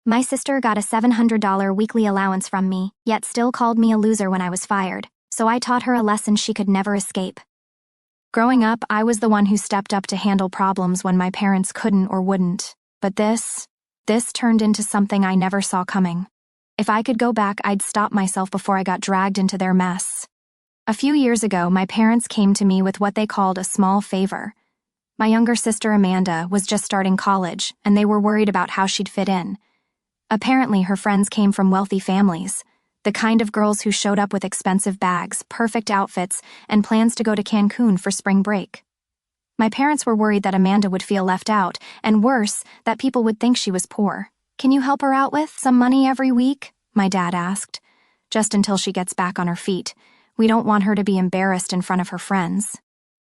My sister got a $700 weekly allowance from me, yet still called me a loser when I was fired, so I taught her a lesson she could never escape. Growing up, I was the one who stepped up to handle problems when my parents couldn't or wouldn't. But this turned into something I never saw coming. If I could go back, I'd stop myself before I got dragged into their mess. A few years ago, my parents came to me with what they called a small favor. My younger sister Amanda was just starting college, and they were worried about how she'd fit in. Apparently, her friends came from wealthy families, the kind of girls who showed up with expensive bags, perfect outfits, and plans to go to Cancun for spring break. My parents were worried that Amanda would feel left out, and worse, that people would think she was poor. "Can you help her out with some money every week?" my dad asked. "Just until she gets back on her feet. We don't want her to be embarrassed in front of her friends."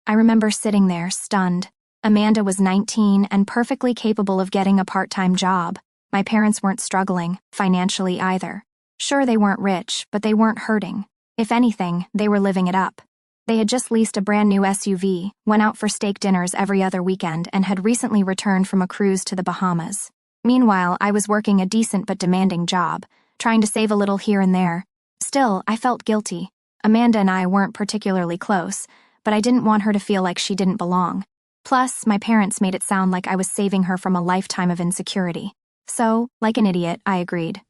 I remember sitting there, stunned. Amanda was 19 and perfectly capable of getting a part-time job. My parents weren't struggling, financially either. Sure, they weren't rich, but they weren't hurting. If anything, they were living it up. They had just leased a brand new SUV, went out for steak dinners every other weekend, and had recently returned from a cruise to the Bahamas. Meanwhile, I was working a decent but demanding job, trying to save a little here and there. Still, I felt guilty. Amanda and I weren't particularly close, but I didn't want her to feel like she didn't belong. Plus, my parents made it sound like I was saving her from a lifetime of insecurity. So, like an idiot, I agreed.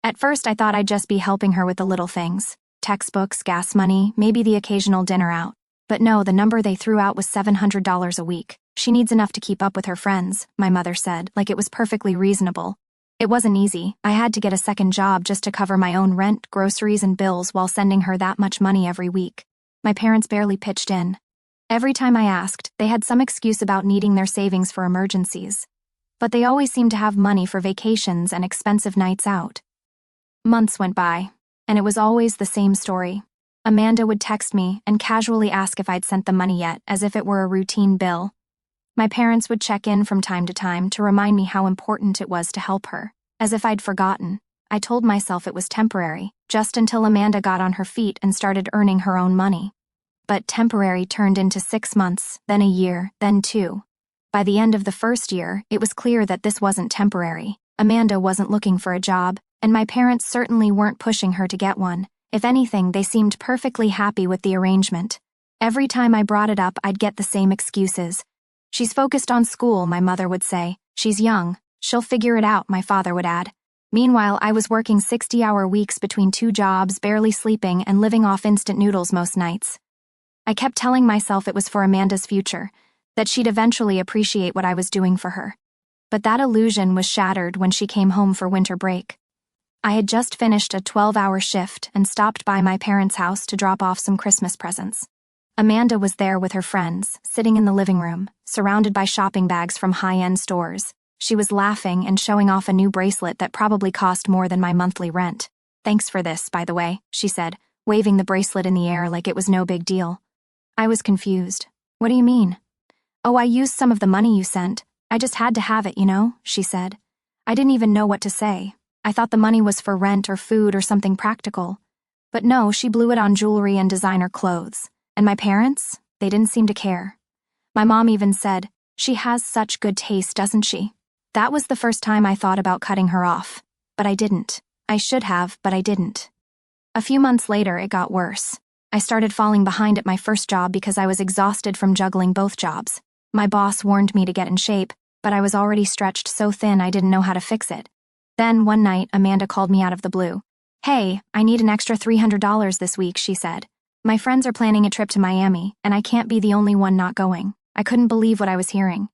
At first, I thought I'd just be helping her with the little things. Textbooks, gas money, maybe the occasional dinner out. But no, the number they threw out was $700 a week. "She needs enough to keep up with her friends," my mother said, like it was perfectly reasonable. It wasn't easy. I had to get a second job just to cover my own rent, groceries, and bills while sending her that much money every week. My parents barely pitched in. Every time I asked, they had some excuse about needing their savings for emergencies. But they always seemed to have money for vacations and expensive nights out. Months went by, and it was always the same story. Amanda would text me and casually ask if I'd sent the money yet, as if it were a routine bill. My parents would check in from time to remind me how important it was to help her, as if I'd forgotten. I told myself it was temporary, just until Amanda got on her feet and started earning her own money. But temporary turned into 6 months, then a year, then 2. By the end of the first year, it was clear that this wasn't temporary. Amanda wasn't looking for a job, and my parents certainly weren't pushing her to get one. If anything, they seemed perfectly happy with the arrangement. Every time I brought it up, I'd get the same excuses. "She's focused on school," my mother would say. "She's young. She'll figure it out," my father would add. Meanwhile, I was working 60-hour weeks between 2 jobs, barely sleeping, and living off instant noodles most nights. I kept telling myself it was for Amanda's future, that she'd eventually appreciate what I was doing for her. But that illusion was shattered when she came home for winter break. I had just finished a 12-hour shift and stopped by my parents' house to drop off some Christmas presents. Amanda was there with her friends, sitting in the living room, surrounded by shopping bags from high-end stores. She was laughing and showing off a new bracelet that probably cost more than my monthly rent. "Thanks for this, by the way," she said, waving the bracelet in the air like it was no big deal. I was confused. "What do you mean?" "Oh, I used some of the money you sent. I just had to have it, you know," she said. I didn't even know what to say. I thought the money was for rent or food or something practical. But no, she blew it on jewelry and designer clothes. And my parents? They didn't seem to care. My mom even said, "She has such good taste, doesn't she?" That was the first time I thought about cutting her off. But I didn't. I should have, but I didn't. A few months later, it got worse. I started falling behind at my first job because I was exhausted from juggling both jobs. My boss warned me to get in shape, but I was already stretched so thin I didn't know how to fix it. Then, one night, Amanda called me out of the blue. "Hey, I need an extra $300 this week," she said. "My friends are planning a trip to Miami, and I can't be the only one not going." I couldn't believe what I was hearing.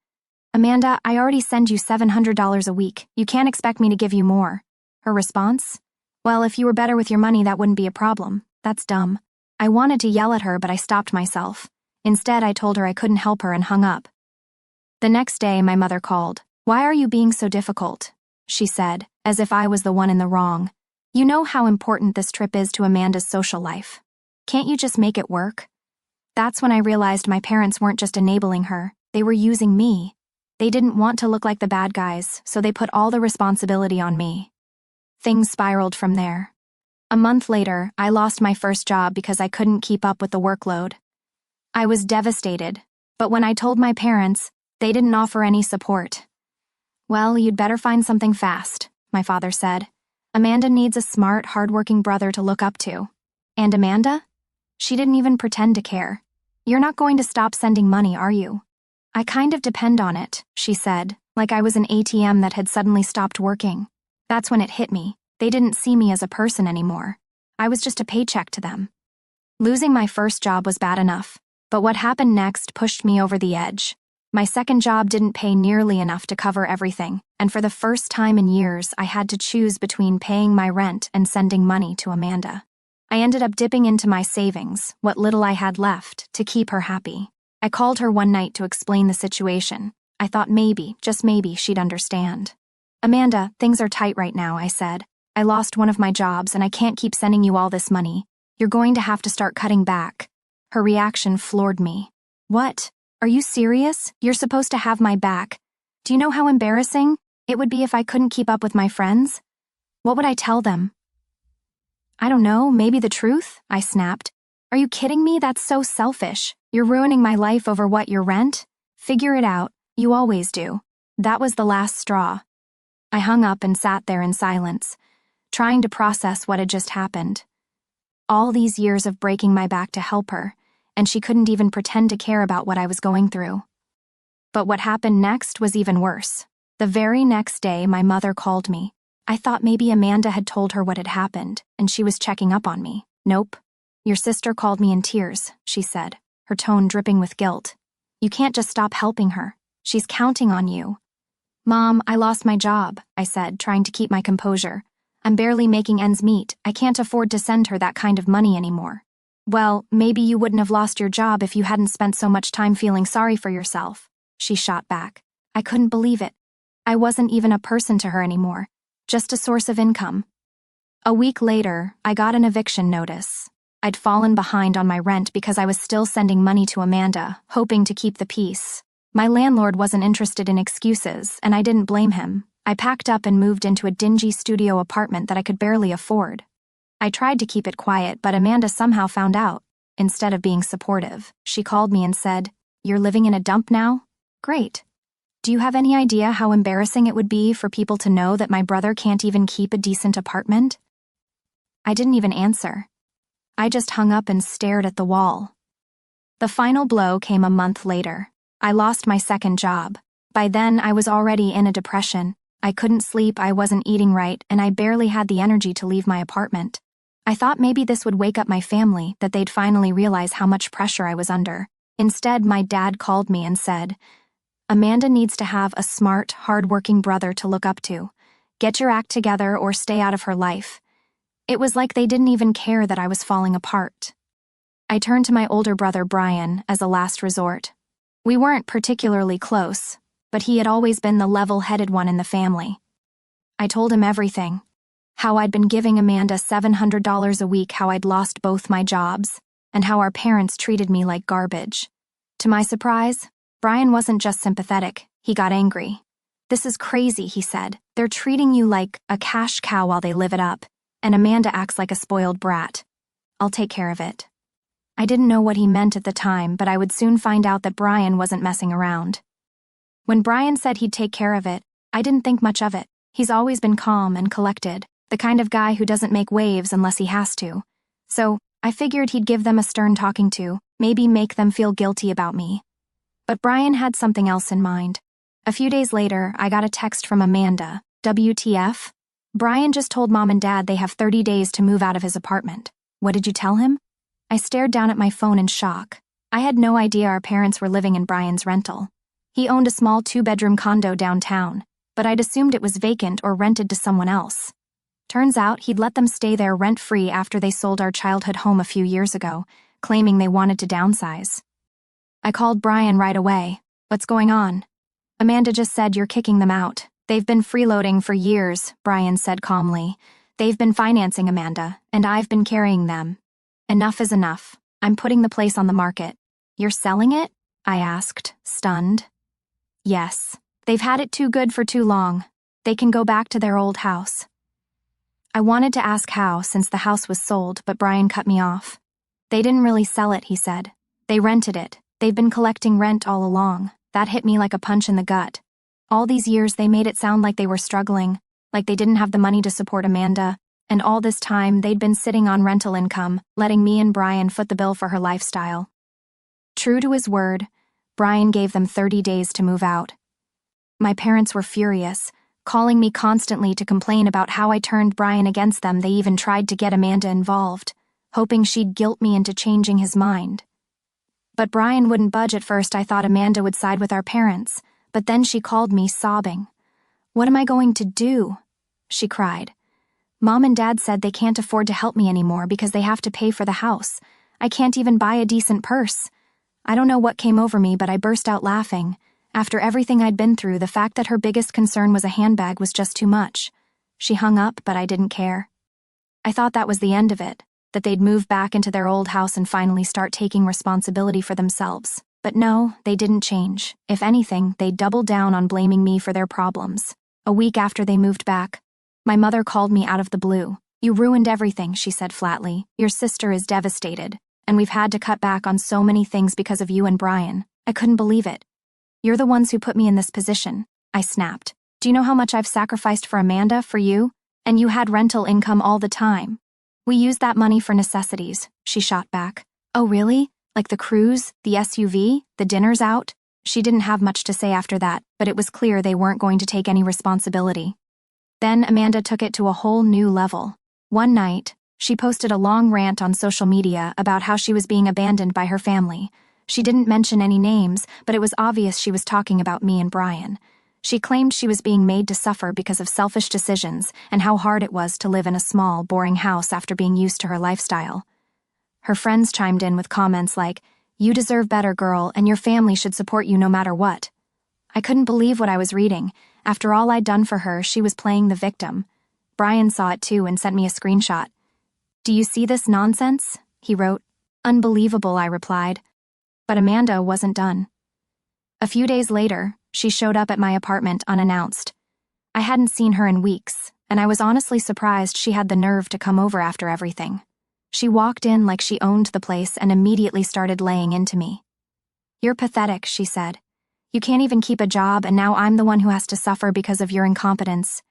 "Amanda, I already send you $700 a week. You can't expect me to give you more." Her response? "Well, if you were better with your money, that wouldn't be a problem. That's dumb." I wanted to yell at her, but I stopped myself. Instead, I told her I couldn't help her and hung up. The next day, my mother called. "Why are you being so difficult?" she said, as if I was the one in the wrong. "You know how important this trip is to Amanda's social life. Can't you just make it work?" That's when I realized my parents weren't just enabling her, they were using me. They didn't want to look like the bad guys, so they put all the responsibility on me. Things spiraled from there. A month later, I lost my first job because I couldn't keep up with the workload. I was devastated, but when I told my parents, they didn't offer any support. "Well, you'd better find something fast," my father said. Amanda needs a smart, hardworking brother to look up to. And Amanda? She didn't even pretend to care. You're not going to stop sending money, are you? I kind of depend on it, she said, like I was an ATM that had suddenly stopped working. That's when it hit me. They didn't see me as a person anymore. I was just a paycheck to them. Losing my first job was bad enough, but what happened next pushed me over the edge. My second job didn't pay nearly enough to cover everything, and for the first time in years, I had to choose between paying my rent and sending money to Amanda. I ended up dipping into my savings, what little I had left, to keep her happy. I called her one night to explain the situation. I thought maybe, just maybe, she'd understand. Amanda, things are tight right now, I said. I lost one of my jobs and I can't keep sending you all this money. You're going to have to start cutting back. Her reaction floored me. What? Are you serious? You're supposed to have my back. Do you know how embarrassing it would be if I couldn't keep up with my friends? What would I tell them? I don't know, maybe the truth? I snapped. Are you kidding me? That's so selfish. You're ruining my life over what, your rent? Figure it out. You always do. That was the last straw. I hung up and sat there in silence, trying to process what had just happened. All these years of breaking my back to help her, and she couldn't even pretend to care about what I was going through. But what happened next was even worse. The very next day, my mother called me. I thought maybe Amanda had told her what had happened, and she was checking up on me. Nope. Your sister called me in tears, she said, her tone dripping with guilt. You can't just stop helping her. She's counting on you. Mom, I lost my job, I said, trying to keep my composure. I'm barely making ends meet. I can't afford to send her that kind of money anymore. Well, maybe you wouldn't have lost your job if you hadn't spent so much time feeling sorry for yourself, she shot back. I couldn't believe it. I wasn't even a person to her anymore, just a source of income. A week later, I got an eviction notice. I'd fallen behind on my rent because I was still sending money to Amanda, hoping to keep the peace. My landlord wasn't interested in excuses, and I didn't blame him. I packed up and moved into a dingy studio apartment that I could barely afford. I tried to keep it quiet, but Amanda somehow found out. Instead of being supportive, she called me and said, "You're living in a dump now? Great. Do you have any idea how embarrassing it would be for people to know that my brother can't even keep a decent apartment?" I didn't even answer. I just hung up and stared at the wall. The final blow came a month later. I lost my second job. By then, I was already in a depression. I couldn't sleep, I wasn't eating right, and I barely had the energy to leave my apartment. I thought maybe this would wake up my family, that they'd finally realize how much pressure I was under. Instead, my dad called me and said, "Amanda needs to have a smart, hard-working brother to look up to. Get your act together or stay out of her life." It was like they didn't even care that I was falling apart. I turned to my older brother Brian as a last resort. We weren't particularly close, but he had always been the level-headed one in the family. I told him everything. How I'd been giving Amanda $700 a week, how I'd lost both my jobs, and how our parents treated me like garbage. To my surprise, Brian wasn't just sympathetic, he got angry. "This is crazy," he said. "They're treating you like a cash cow while they live it up, and Amanda acts like a spoiled brat. I'll take care of it." I didn't know what he meant at the time, but I would soon find out that Brian wasn't messing around. When Brian said he'd take care of it, I didn't think much of it. He's always been calm and collected, the kind of guy who doesn't make waves unless he has to. So, I figured he'd give them a stern talking to, maybe make them feel guilty about me. But Brian had something else in mind. A few days later, I got a text from Amanda. WTF? Brian just told Mom and Dad they have 30 days to move out of his apartment. What did you tell him? I stared down at my phone in shock. I had no idea our parents were living in Brian's rental. He owned a small 2-bedroom condo downtown, but I'd assumed it was vacant or rented to someone else. Turns out he'd let them stay there rent-free after they sold our childhood home a few years ago, claiming they wanted to downsize. I called Brian right away. "What's going on?" "Amanda just said you're kicking them out. They've been freeloading for years," Brian said calmly. "They've been financing Amanda, and I've been carrying them. Enough is enough. I'm putting the place on the market." "You're selling it?" I asked, stunned. "Yes. They've had it too good for too long. They can go back to their old house." I wanted to ask how, since the house was sold, but Brian cut me off. "They didn't really sell it," he said. "They rented it. They've been collecting rent all along." That hit me like a punch in the gut. All these years they made it sound like they were struggling, like they didn't have the money to support Amanda, and all this time they'd been sitting on rental income, letting me and Brian foot the bill for her lifestyle. True to his word, Brian gave them 30 days to move out. My parents were furious, calling me constantly to complain about how I turned Brian against them. They even tried to get Amanda involved, hoping she'd guilt me into changing his mind. But Brian wouldn't budge at first. I thought Amanda would side with our parents, but then she called me sobbing. "What am I going to do?" she cried. "Mom and Dad said they can't afford to help me anymore because they have to pay for the house. I can't even buy a decent purse." I don't know what came over me, but I burst out laughing. After everything I'd been through, the fact that her biggest concern was a handbag was just too much. She hung up, but I didn't care. I thought that was the end of it, that they'd move back into their old house and finally start taking responsibility for themselves. But no, they didn't change. If anything, they doubled down on blaming me for their problems. A week after they moved back, my mother called me out of the blue. "You ruined everything," she said flatly. "Your sister is devastated, and we've had to cut back on so many things because of you and Brian." I couldn't believe it. "You're the ones who put me in this position," I snapped. "Do you know how much I've sacrificed for Amanda, for you? And you had rental income all the time." "We used that money for necessities," she shot back. "Oh really? Like the cruise, the SUV, the dinners out?" She didn't have much to say after that, but it was clear they weren't going to take any responsibility. Then Amanda took it to a whole new level. One night, she posted a long rant on social media about how she was being abandoned by her family. She didn't mention any names, but it was obvious she was talking about me and Brian. She claimed she was being made to suffer because of selfish decisions and how hard it was to live in a small, boring house after being used to her lifestyle. Her friends chimed in with comments like, "You deserve better, girl, and your family should support you no matter what." I couldn't believe what I was reading. After all I'd done for her, she was playing the victim. Brian saw it too and sent me a screenshot. "Do you see this nonsense?" he wrote. "Unbelievable," I replied. But Amanda wasn't done. A few days later, she showed up at my apartment unannounced. I hadn't seen her in weeks, and I was honestly surprised she had the nerve to come over after everything. She walked in like she owned the place and immediately started laying into me. "You're pathetic," she said. "You can't even keep a job, and now I'm the one who has to suffer because of your incompetence.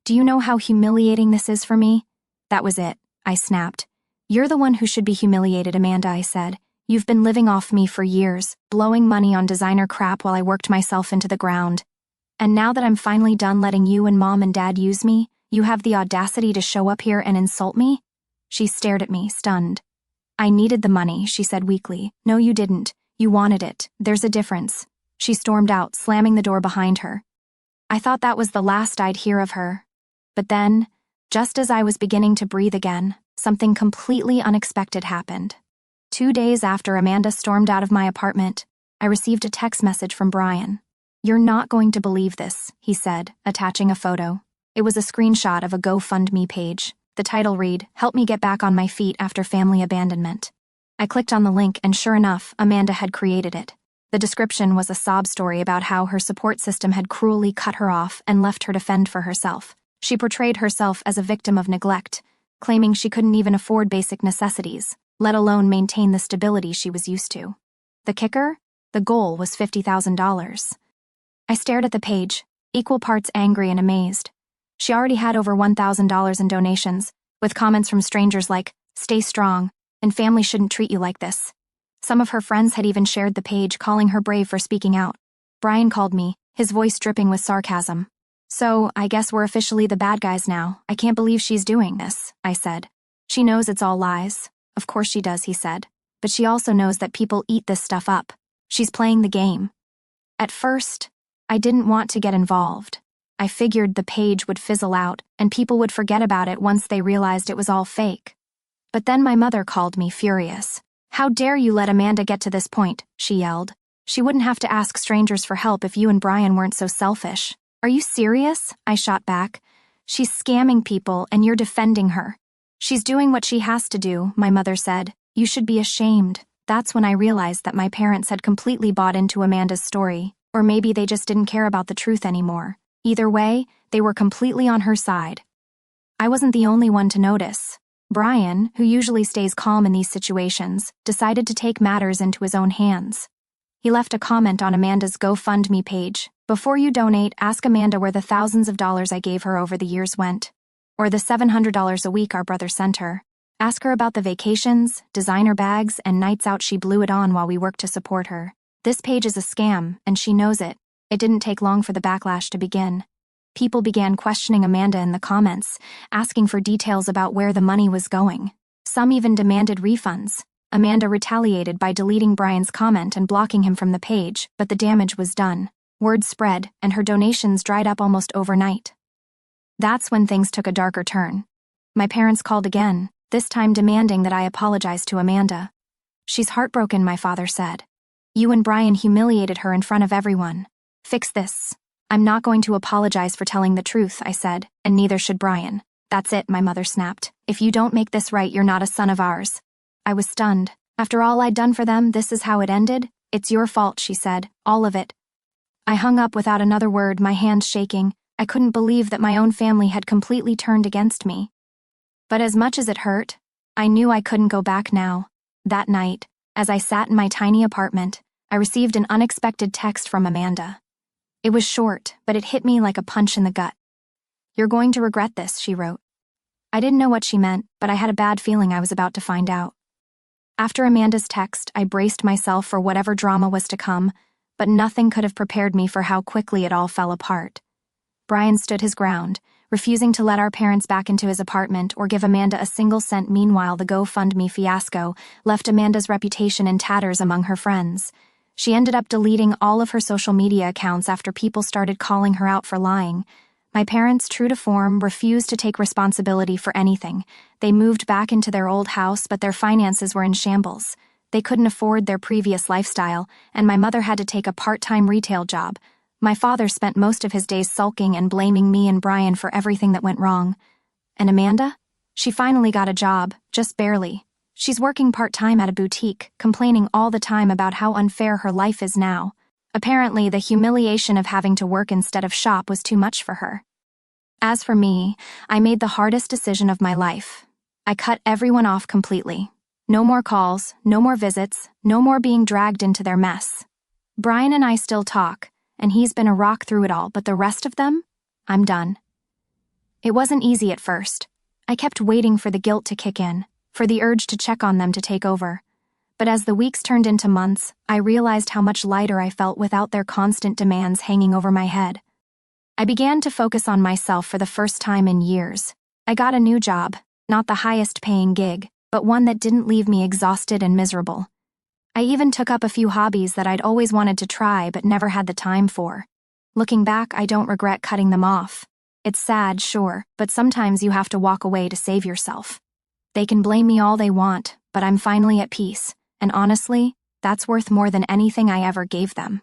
Do you know how humiliating this is for me?" "That was it," I snapped. "You're the one who should be humiliated, Amanda," I said. "You've been living off me for years, blowing money on designer crap while I worked myself into the ground. And now that I'm finally done letting you and Mom and Dad use me, you have the audacity to show up here and insult me?" She stared at me, stunned. "I needed the money," she said weakly. "No, you didn't. You wanted it. There's a difference." She stormed out, slamming the door behind her. I thought that was the last I'd hear of her. But then, just as I was beginning to breathe again, something completely unexpected happened. 2 days after Amanda stormed out of my apartment, I received a text message from Brian. "You're not going to believe this," he said, attaching a photo. It was a screenshot of a GoFundMe page. The title read, "Help me get back on my feet after family abandonment." I clicked on the link and sure enough, Amanda had created it. The description was a sob story about how her support system had cruelly cut her off and left her to fend for herself. She portrayed herself as a victim of neglect, claiming she couldn't even afford basic necessities, let alone maintain the stability she was used to. The kicker? The goal was $50,000. I stared at the page, equal parts angry and amazed. She already had over $1,000 in donations, with comments from strangers like, "Stay strong, and family shouldn't treat you like this." Some of her friends had even shared the page, calling her brave for speaking out. Brian called me, his voice dripping with sarcasm. "So, I guess we're officially the bad guys now. I can't believe she's doing this," I said. "She knows it's all lies." "Of course she does," he said. "But she also knows that people eat this stuff up. She's playing the game." At first, I didn't want to get involved. I figured the page would fizzle out and people would forget about it once they realized it was all fake. But then my mother called me furious. "How dare you let Amanda get to this point," she yelled. "She wouldn't have to ask strangers for help if you and Brian weren't so selfish." "Are you serious?" I shot back. "She's scamming people and you're defending her." "She's doing what she has to do," my mother said. "You should be ashamed." That's when I realized that my parents had completely bought into Amanda's story, or maybe they just didn't care about the truth anymore. Either way, they were completely on her side. I wasn't the only one to notice. Brian, who usually stays calm in these situations, decided to take matters into his own hands. He left a comment on Amanda's GoFundMe page, Before you donate, ask Amanda where the thousands of dollars I gave her over the years went. Or the $700 a week our brother sent her. Ask her about the vacations, designer bags, and nights out she blew it on while we worked to support her. This page is a scam, and she knows it. It didn't take long for the backlash to begin. People began questioning Amanda in the comments, asking for details about where the money was going. Some even demanded refunds. Amanda retaliated by deleting Brian's comment and blocking him from the page, but the damage was done. Word spread, and her donations dried up almost overnight. That's when things took a darker turn. My parents called again, this time demanding that I apologize to Amanda. She's heartbroken, my father said. You and Brian humiliated her in front of everyone. Fix this. I'm not going to apologize for telling the truth, I said, and neither should Brian. That's it, my mother snapped. If you don't make this right, you're not a son of ours. I was stunned. After all I'd done for them, this is how it ended? It's your fault, she said, all of it. I hung up without another word, my hands shaking. I couldn't believe that my own family had completely turned against me. But as much as it hurt, I knew I couldn't go back now. That night, as I sat in my tiny apartment, I received an unexpected text from Amanda. It was short, but it hit me like a punch in the gut. You're going to regret this, she wrote. I didn't know what she meant, but I had a bad feeling I was about to find out. After Amanda's text, I braced myself for whatever drama was to come, but nothing could have prepared me for how quickly it all fell apart. Brian stood his ground, refusing to let our parents back into his apartment or give Amanda a single cent. Meanwhile, the GoFundMe fiasco left Amanda's reputation in tatters among her friends. She ended up deleting all of her social media accounts after people started calling her out for lying. My parents, true to form, refused to take responsibility for anything. They moved back into their old house, but their finances were in shambles. They couldn't afford their previous lifestyle, and my mother had to take a part-time retail job. My father spent most of his days sulking and blaming me and Brian for everything that went wrong. And Amanda? She finally got a job, just barely. She's working part-time at a boutique, complaining all the time about how unfair her life is now. Apparently, the humiliation of having to work instead of shop was too much for her. As for me, I made the hardest decision of my life. I cut everyone off completely. No more calls, no more visits, no more being dragged into their mess. Brian and I still talk, and he's been a rock through it all, but the rest of them? I'm done. It wasn't easy at first. I kept waiting for the guilt to kick in, for the urge to check on them to take over. But as the weeks turned into months, I realized how much lighter I felt without their constant demands hanging over my head. I began to focus on myself for the first time in years. I got a new job, not the highest-paying gig, but one that didn't leave me exhausted and miserable. I even took up a few hobbies that I'd always wanted to try but never had the time for. Looking back, I don't regret cutting them off. It's sad, sure, but sometimes you have to walk away to save yourself. They can blame me all they want, but I'm finally at peace, and honestly, that's worth more than anything I ever gave them.